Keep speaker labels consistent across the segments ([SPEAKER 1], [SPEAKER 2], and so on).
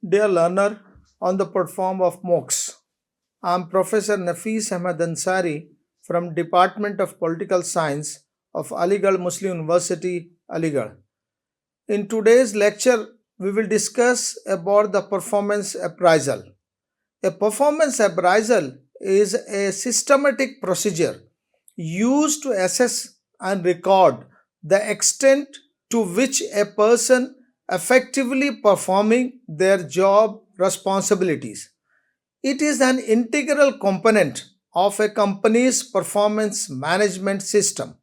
[SPEAKER 1] Dear learner, on the platform of MOOCs, I am Professor Nafis Ahmed Ansari from Department of Political Science of Aligarh Muslim University, Aligarh. In today's lecture, we will discuss about the performance appraisal. A performance appraisal is a systematic procedure used to assess and record the extent to which a person effectively performing their job responsibilities. It is an integral component of a company's performance management system.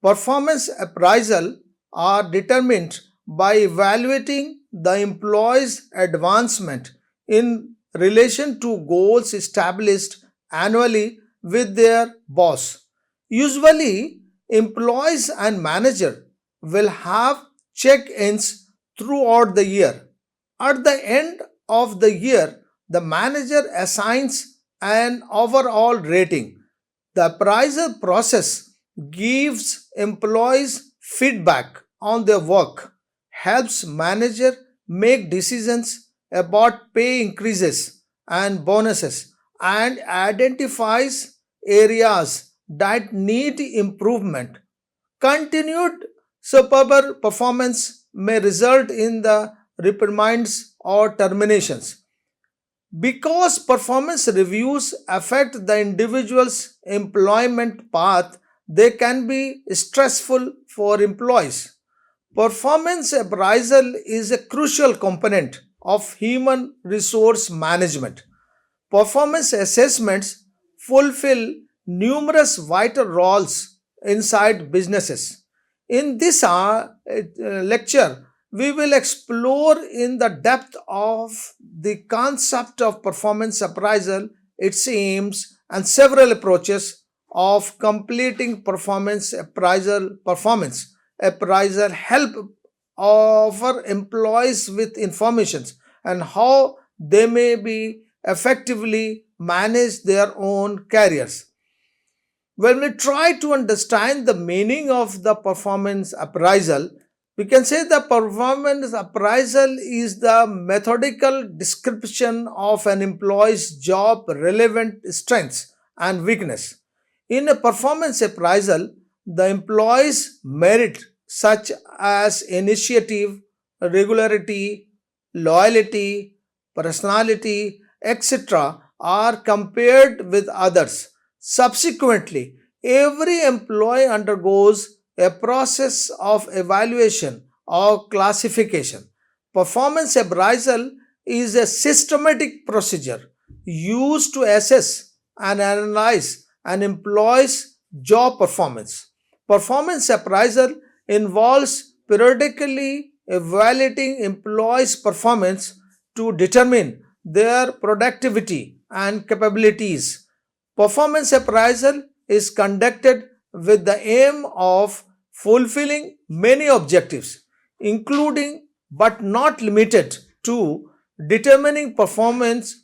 [SPEAKER 1] Performance appraisal are determined by evaluating the employee's advancement in relation to goals established annually with their boss. Usually, employees and manager will have check-ins throughout the year. At the end of the year, the manager assigns an overall rating. The appraisal process gives employees feedback on their work, helps manager make decisions about pay increases and bonuses, and identifies areas that need improvement. Continued superb performance may result in the reprimands or terminations. Because performance reviews affect the individual's employment path, they can be stressful for employees. Performance appraisal is a crucial component of human resource management. Performance assessments fulfill numerous vital roles inside businesses. In this lecture, we will explore in the depth of the concept of performance appraisal, its aims, and several approaches of completing performance appraisal. Performance appraisal help offer employees with informations and how they may be effectively manage their own careers. When we try to understand the meaning of the performance appraisal, we can say the performance appraisal is the methodical description of an employee's job relevant strengths and weakness. In a performance appraisal, the employee's merit such as initiative, regularity, loyalty, personality, etc. are compared with others. Subsequently, every employee undergoes a process of evaluation or classification. Performance appraisal is a systematic procedure used to assess and analyze an employee's job performance. Performance appraisal involves periodically evaluating employees' performance to determine their productivity and capabilities. Performance appraisal is conducted with the aim of fulfilling many objectives, including but not limited to determining promotions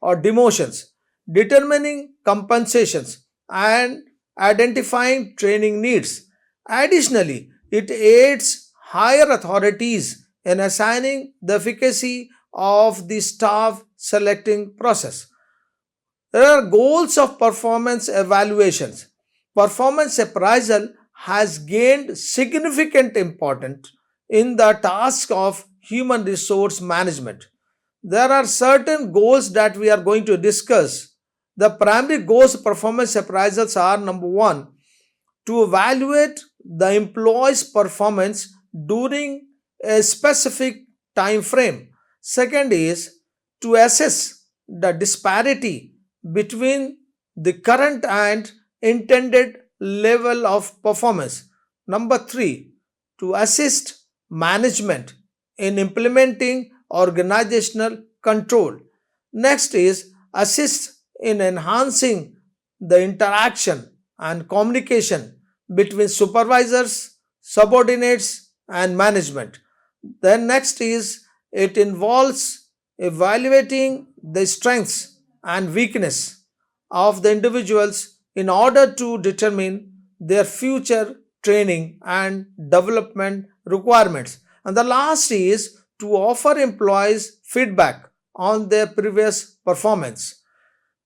[SPEAKER 1] or demotions, determining compensations, and identifying training needs. Additionally, it aids higher authorities in assigning the efficacy of the staff selecting process. There are goals of performance evaluations. Performance appraisal has gained significant importance in the task of human resource management. There are certain goals that we are going to discuss. The primary goals of performance appraisals are: number one, to evaluate the employee's performance during a specific time frame. Second is to assess the disparity between the current and intended level of performance. Number three, to assist management in implementing organizational control. Next is assist in enhancing the interaction and communication between supervisors, subordinates, and management. Then next is it involves evaluating the strengths and weakness of the individuals in order to determine their future training and development requirements. And the last is to offer employees feedback on their previous performance.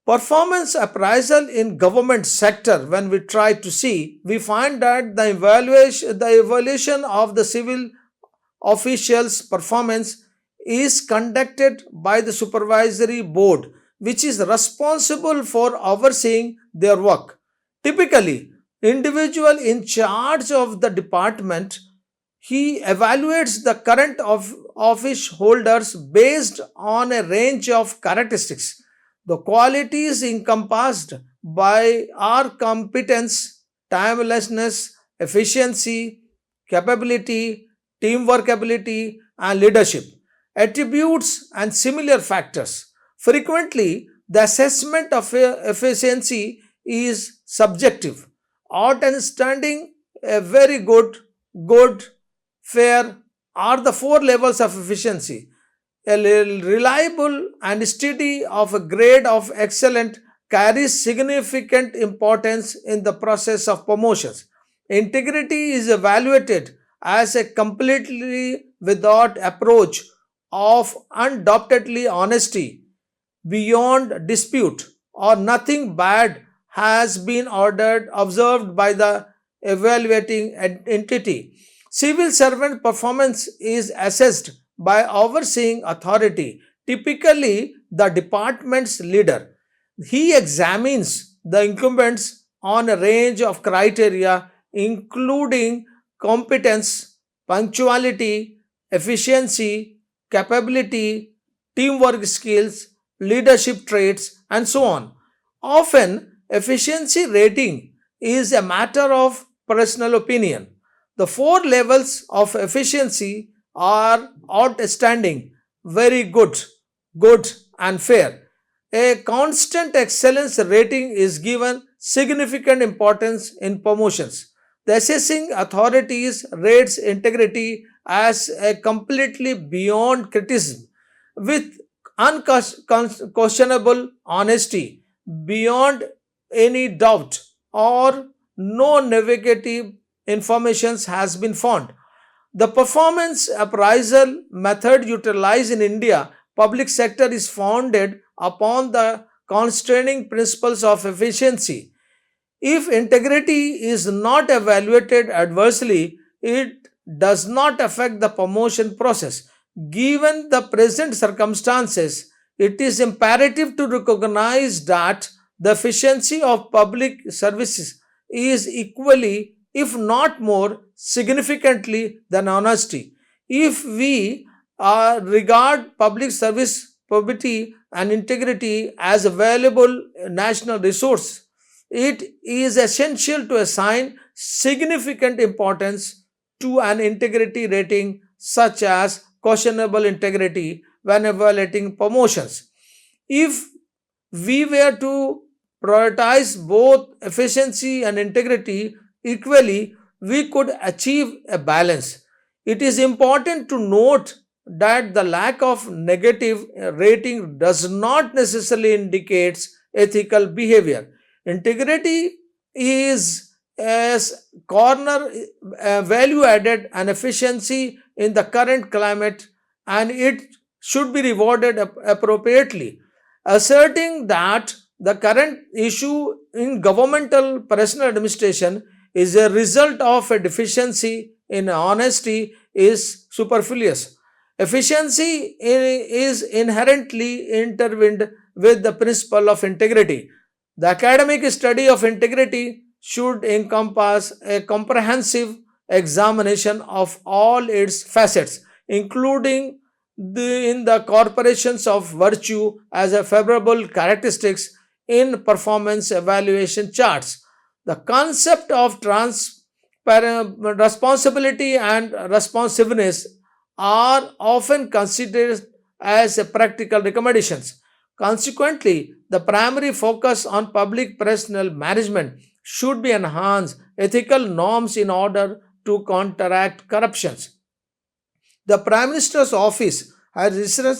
[SPEAKER 1] Performance appraisal in government sector, when we try to see, we find that the evaluation of the civil officials' performance is conducted by the supervisory board, which is responsible for overseeing their work. Typically, individual in charge of the department, he evaluates the current of office holders based on a range of characteristics. The qualities encompassed by are competence, timelessness, efficiency, capability, teamwork ability, and leadership, attributes, and similar factors. Frequently, the assessment of efficiency is subjective. Outstanding, a very good, good, fair are the four levels of efficiency. A reliable and steady of a grade of excellent carries significant importance in the process of promotions. Integrity is evaluated as a completely without approach of undoubtedly honesty beyond dispute, or nothing bad has been ordered observed by the evaluating entity. Civil servant performance is assessed by overseeing authority, typically the department's leader. He examines the incumbents on a range of criteria, including competence, punctuality, efficiency, capability, teamwork skills, leadership traits, and so on. Often, efficiency rating is a matter of personal opinion. The four levels of efficiency are outstanding, very good, good, and fair. A constant excellence rating is given significant importance in promotions. The assessing authorities rates integrity as a completely beyond criticism with unquestionable honesty, beyond any doubt, or no negative information has been found. The performance appraisal method utilized in India public sector is founded upon the constraining principles of efficiency. If integrity is not evaluated adversely, it does not affect the promotion process. Given the present circumstances, it is imperative to recognize that the efficiency of public services is equally, if not more, significantly than honesty. If we regard public service probity and integrity as a valuable national resource, it is essential to assign significant importance to an integrity rating such as questionable integrity when evaluating promotions. If we were to prioritize both efficiency and integrity equally, we could achieve a balance. It is important to note that the lack of negative rating does not necessarily indicate ethical behavior. Integrity is as corner value added and efficiency in the current climate, and it should be rewarded appropriately. Asserting that the current issue in governmental personal administration is a result of a deficiency in honesty is superfluous. Efficiency is inherently intertwined with the principle of integrity. The academic study of integrity should encompass a comprehensive examination of all its facets, including in the corporations of virtue as a favorable characteristics in performance evaluation charts. The concept of responsibility and responsiveness are often considered as a practical recommendations. Consequently, the primary focus on public personnel management should be enhanced ethical norms in order to counteract corruptions. The Prime Minister's office has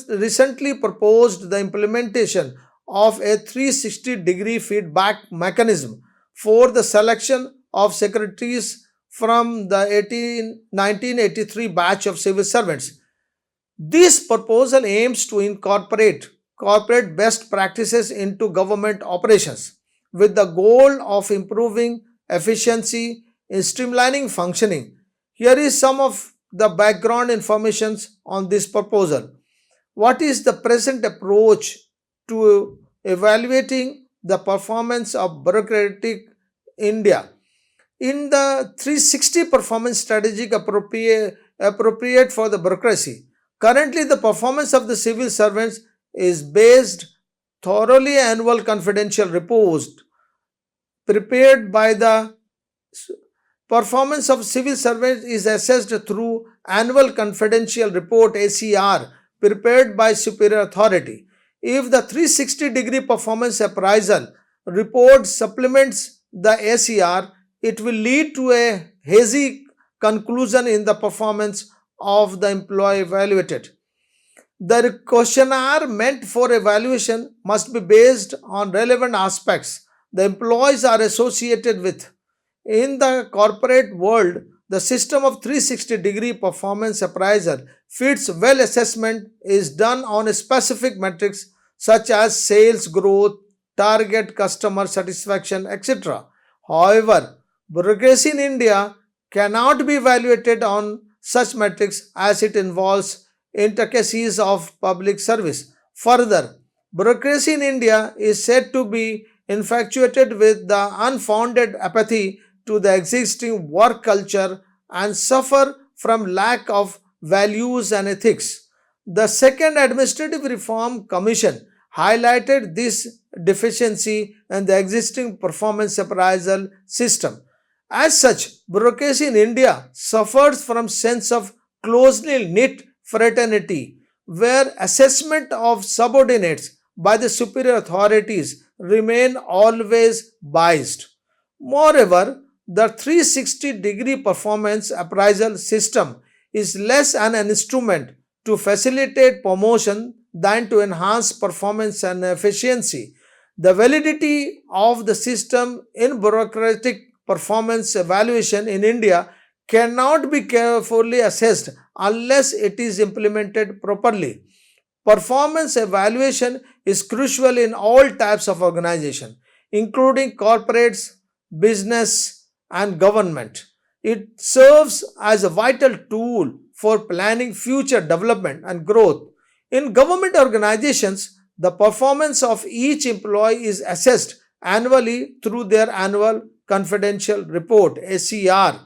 [SPEAKER 1] recently proposed the implementation of a 360-degree feedback mechanism for the selection of secretaries from the 1983 batch of civil servants. This proposal aims to incorporate corporate best practices into government operations with the goal of improving efficiency and streamlining functioning. Here is some of the background information on this proposal. What is the present approach to evaluating the performance of bureaucratic India? In the 360 performance strategic appropriate for the bureaucracy. Currently, the performance of the civil servants is based thoroughly annual confidential reports prepared by the performance of civil servants is assessed through annual confidential report ACR prepared by superior authority. If the 360-degree performance appraisal report supplements the ACR, it will lead to a hazy conclusion in the performance of the employee evaluated. The questionnaire meant for evaluation must be based on relevant aspects the employees are associated with. In the corporate world, the system of 360-degree performance appraisal fits well. Assessment is done on specific metrics such as sales growth, target customer satisfaction, etc. However, bureaucracy in India cannot be evaluated on such metrics as it involves intricacies of public service. Further, bureaucracy in India is said to be infatuated with the unfounded apathy to the existing work culture and suffer from lack of values and ethics. The Second Administrative Reform Commission highlighted this deficiency in the existing performance appraisal system. As such, bureaucracy in India suffers from sense of closely knit fraternity where assessment of subordinates by the superior authorities remain always biased. Moreover, the 360-degree performance appraisal system is less an instrument to facilitate promotion than to enhance performance and efficiency. The validity of the system in bureaucratic performance evaluation in India cannot be carefully assessed unless it is implemented properly. Performance evaluation is crucial in all types of organization, including corporates, business, and government. It serves as a vital tool for planning future development and growth. In government organizations, the performance of each employee is assessed annually through their annual confidential report ACR.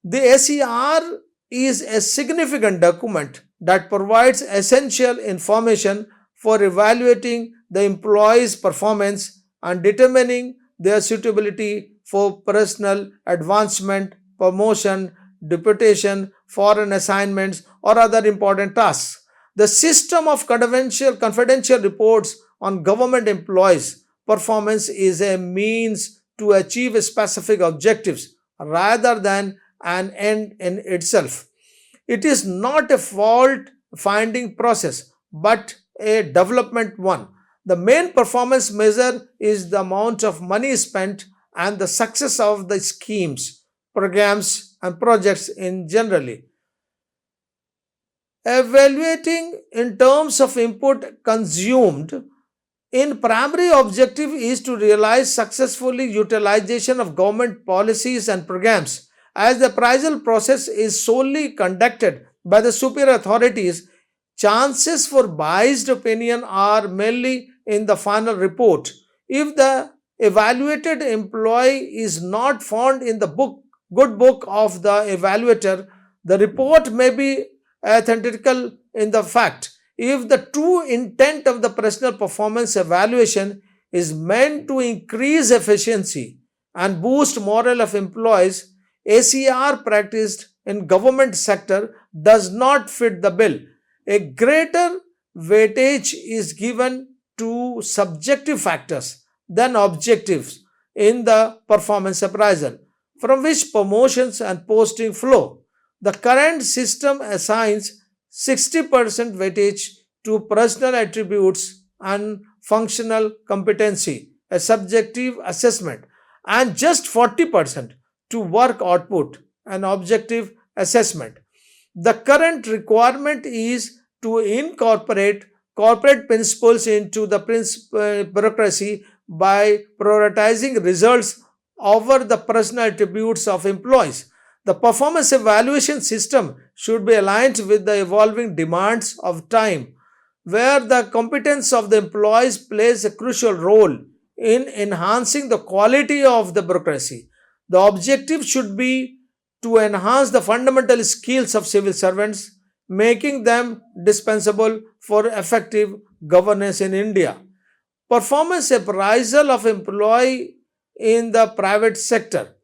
[SPEAKER 1] The ACR is a significant document that provides essential information for evaluating the employee's performance and determining their suitability for personal advancement, promotion, deputation, foreign assignments, or other important tasks. The system of confidential reports on government employees' performance is a means to achieve specific objectives rather than an end in itself. It is not a fault finding process but a development one. The main performance measure is the amount of money spent and the success of the schemes, programs, and projects in generally. Evaluating in terms of input consumed in primary objective is to realize successfully utilization of government policies and programs. As the appraisal process is solely conducted by the superior authorities, chances for biased opinion are mainly in the final report. If the evaluated employee is not found in the good book of the evaluator, the report may be authentical in the fact. If the true intent of the personal performance evaluation is meant to increase efficiency and boost morale of employees, ACR practiced in government sector does not fit the bill. A greater weightage is given to subjective factors than objectives in the performance appraisal, from which promotions and posting flow. The current system assigns 60% weightage to personal attributes and functional competency, a subjective assessment, and just 40% to work output, an objective assessment. The current requirement is to incorporate corporate principles into the bureaucracy by prioritizing results over the personal attributes of employees. The performance evaluation system should be aligned with the evolving demands of time, where the competence of the employees plays a crucial role in enhancing the quality of the bureaucracy. The objective should be to enhance the fundamental skills of civil servants, making them dispensable for effective governance in India. Performance appraisal of employee in the private sector.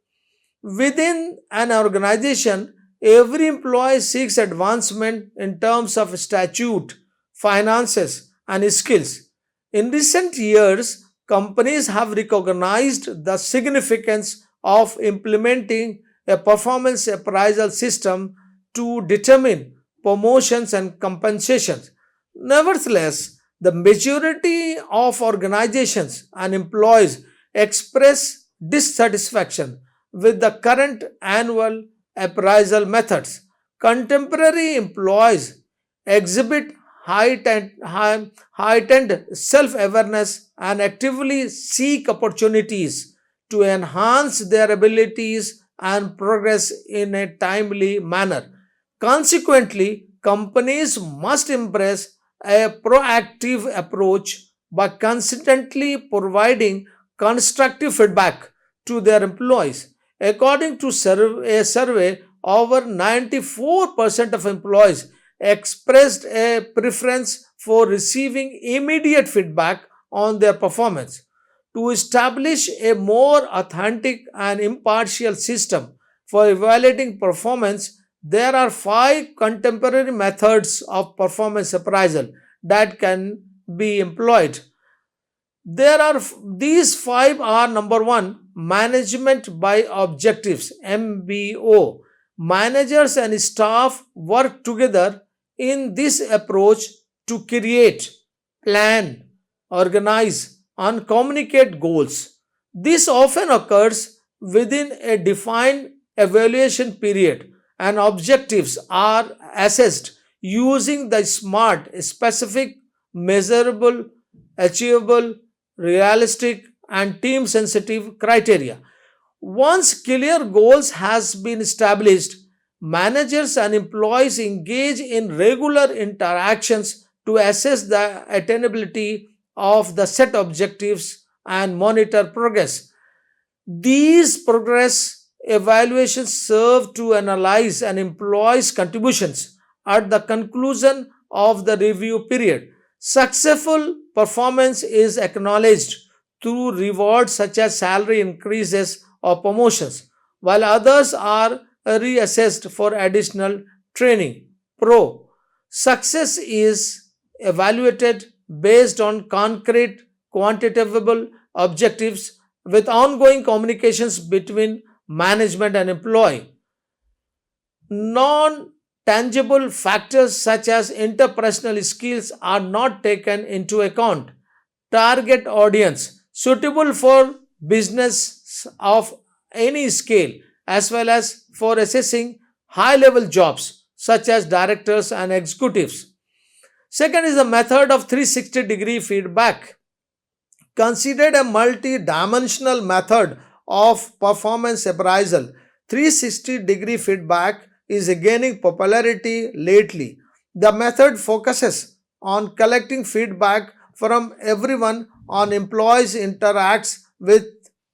[SPEAKER 1] Within an organization, every employee seeks advancement in terms of statute, finances, and skills. In recent years, companies have recognized the significance of implementing a performance appraisal system to determine promotions and compensations. Nevertheless, the majority of organizations and employees express dissatisfaction with the current annual appraisal methods. Contemporary employees exhibit heightened self awareness and actively seek opportunities to enhance their abilities and progress in a timely manner. Consequently, companies must embrace a proactive approach by consistently providing constructive feedback to their employees. According to a survey, over 94% of employees expressed a preference for receiving immediate feedback on their performance. To establish a more authentic and impartial system for evaluating performance, there are five contemporary methods of performance appraisal that can be employed. These five are: number one, management by objectives, MBO. Managers and staff work together in this approach to create, plan, organize, and communicate goals. This often occurs within a defined evaluation period, and objectives are assessed using the SMART: specific, measurable, achievable, realistic, and team sensitive criteria. Once clear goals has been established, managers and employees engage in regular interactions to assess the attainability of the set objectives and monitor progress. These progress evaluations serve to analyze an employee's contributions at the conclusion of the review period. Successful performance is acknowledged through rewards such as salary increases or promotions, while others are reassessed for additional training. Pro. Success is evaluated based on concrete, quantifiable objectives with ongoing communications between management and employee. Non tangible factors such as interpersonal skills are not taken into account. Target audience suitable for business of any scale, as well as for assessing high level jobs such as directors and executives. Second is the method of 360-degree feedback, considered a multi-dimensional method of performance appraisal. 360-degree feedback is gaining popularity lately. The method focuses on collecting feedback from everyone on employees interacts with,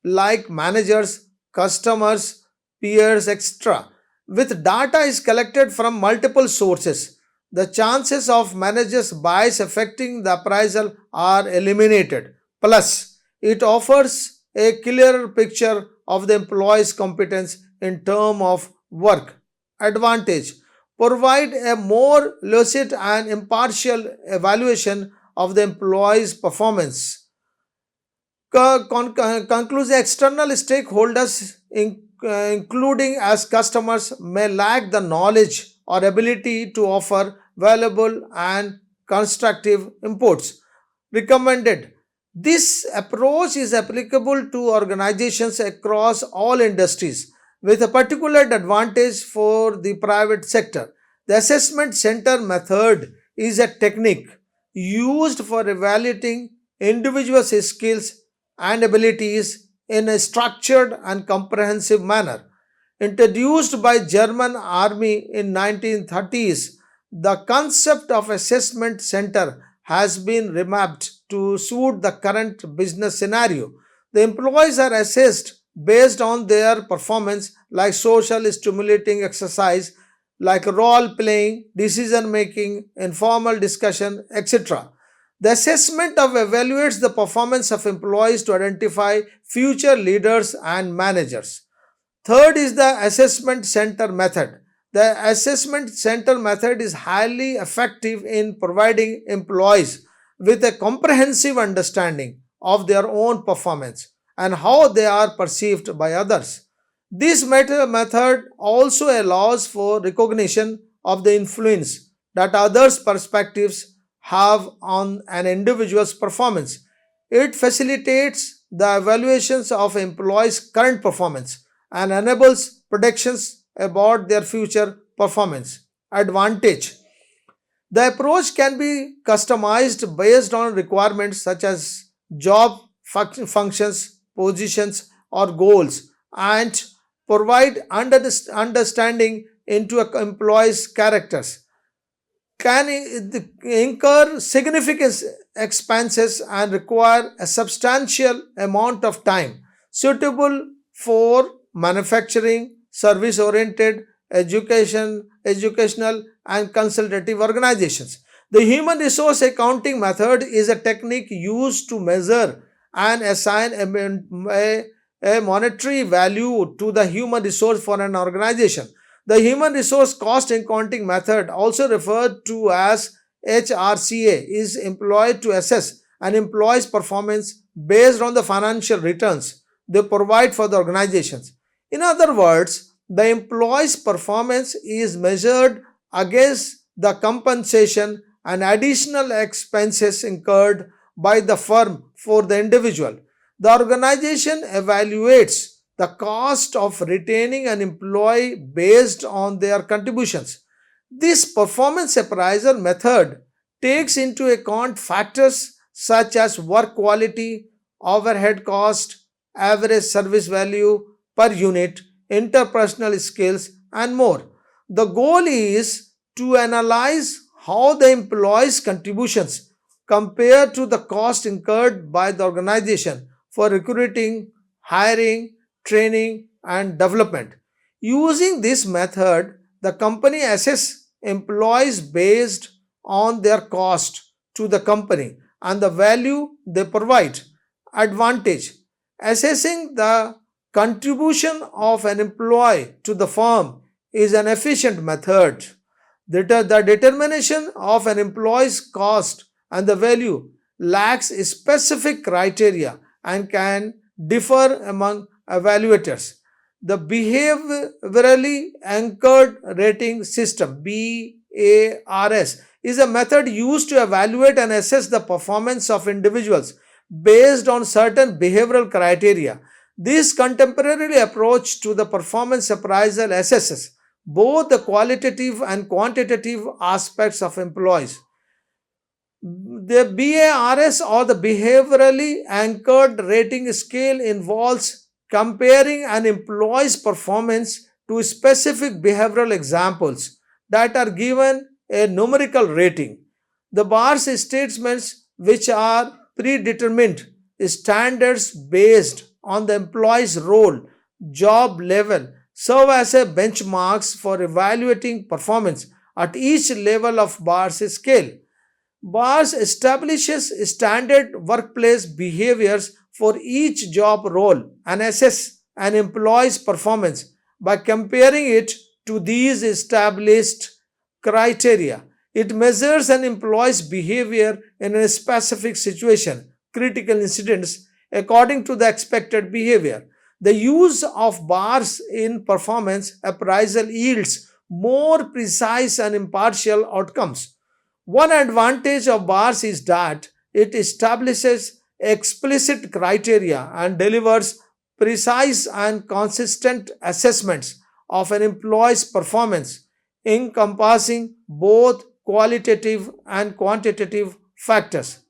[SPEAKER 1] like managers, customers, peers, etc. With data is collected from multiple sources, the chances of managers' bias affecting the appraisal are eliminated. Plus, it offers a clearer picture of the employee's competence in terms of work. Advantage: provide a more lucid and impartial evaluation of the employee's performance. Concludes: external stakeholders, including as customers, may lack the knowledge or ability to offer valuable and constructive inputs. Recommended: this approach is applicable to organizations across all industries, with a particular advantage for the private sector. The assessment center method is a technique used for evaluating individuals' skills and abilities in a structured and comprehensive manner. Introduced by German army in 1930s, the concept of assessment center has been remapped to suit the current business scenario. The employees are assessed based on their performance, like social stimulating exercise, like role playing, decision making, informal discussion, etc. The assessment of evaluates the performance of employees to identify future leaders and managers. Third is the assessment center method. The assessment center method is highly effective in providing employees with a comprehensive understanding of their own performance and how they are perceived by others. This method also allows for recognition of the influence that others' perspectives have on an individual's performance. It facilitates the evaluations of employees' current performance and enables predictions about their future performance. Advantage: the approach can be customized based on requirements such as job functions, positions, or goals, and provide understanding into a employee's characters. Can incur significant expenses and require a substantial amount of time, suitable for manufacturing, service oriented, educational, and consultative organizations. The human resource accounting method is a technique used to measure and assign a monetary value to the human resource for an organization. The human resource cost accounting method, also referred to as HRCA, is employed to assess an employee's performance based on the financial returns they provide for the organizations. In other words, the employee's performance is measured against the compensation and additional expenses incurred by the firm for the individual. The organization evaluates the cost of retaining an employee based on their contributions. This performance appraisal method takes into account factors such as work quality, overhead cost, average service value per unit, interpersonal skills, and more. The goal is to analyze how the employee's contributions compare to the cost incurred by the organization for recruiting, hiring, training, and development. Using this method, the company assesses employees based on their cost to the company and the value they provide. Advantage: assessing the contribution of an employee to the firm is an efficient method. The determination of an employee's cost and the value lacks specific criteria and can differ among evaluators. The behaviorally anchored rating system BARS is a method used to evaluate and assess the performance of individuals based on certain behavioral criteria. This contemporary approach to the performance appraisal assesses both the qualitative and quantitative aspects of employees. The BARS, or the behaviorally anchored rating scale, involves comparing an employee's performance to specific behavioral examples that are given a numerical rating. The BARS statements, which are predetermined standards based on the employee's role, job level, serve as a benchmarks for evaluating performance at each level of BARS scale. BARS establishes standard workplace behaviors for each job role and assess an employee's performance by comparing it to these established criteria. It measures an employee's behavior in a specific situation, critical incidents, according to the expected behavior. The use of BARS in performance appraisal yields more precise and impartial outcomes. One advantage of BARS is that it establishes explicit criteria and delivers precise and consistent assessments of an employee's performance, encompassing both qualitative and quantitative factors.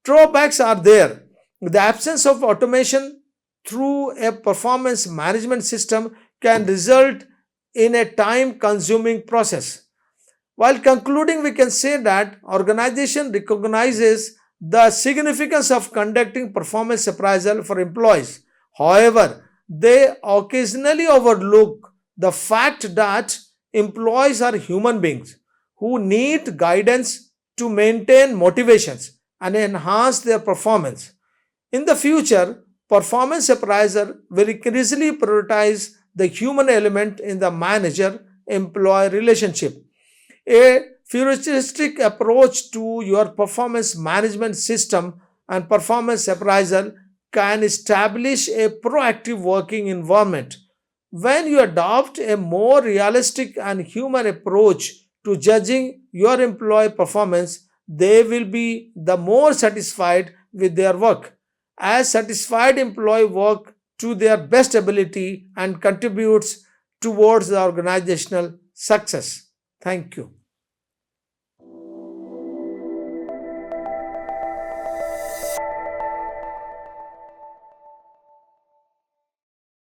[SPEAKER 1] Drawbacks are there. The absence of automation through a performance management system can result in a time consuming process. While concluding, we can say that organization recognizes the significance of conducting performance appraisal for employees. However, they occasionally overlook the fact that employees are human beings who need guidance to maintain motivations and enhance their performance. In the future, performance appraiser will increasingly prioritize the human element in the manager employee relationship. A futuristic approach to your performance management system and performance appraisal can establish a proactive working environment. When you adopt a more realistic and human approach to judging your employee performance, they will be the more satisfied with their work. As satisfied employee work to their best ability and contributes towards the organizational success. Thank you.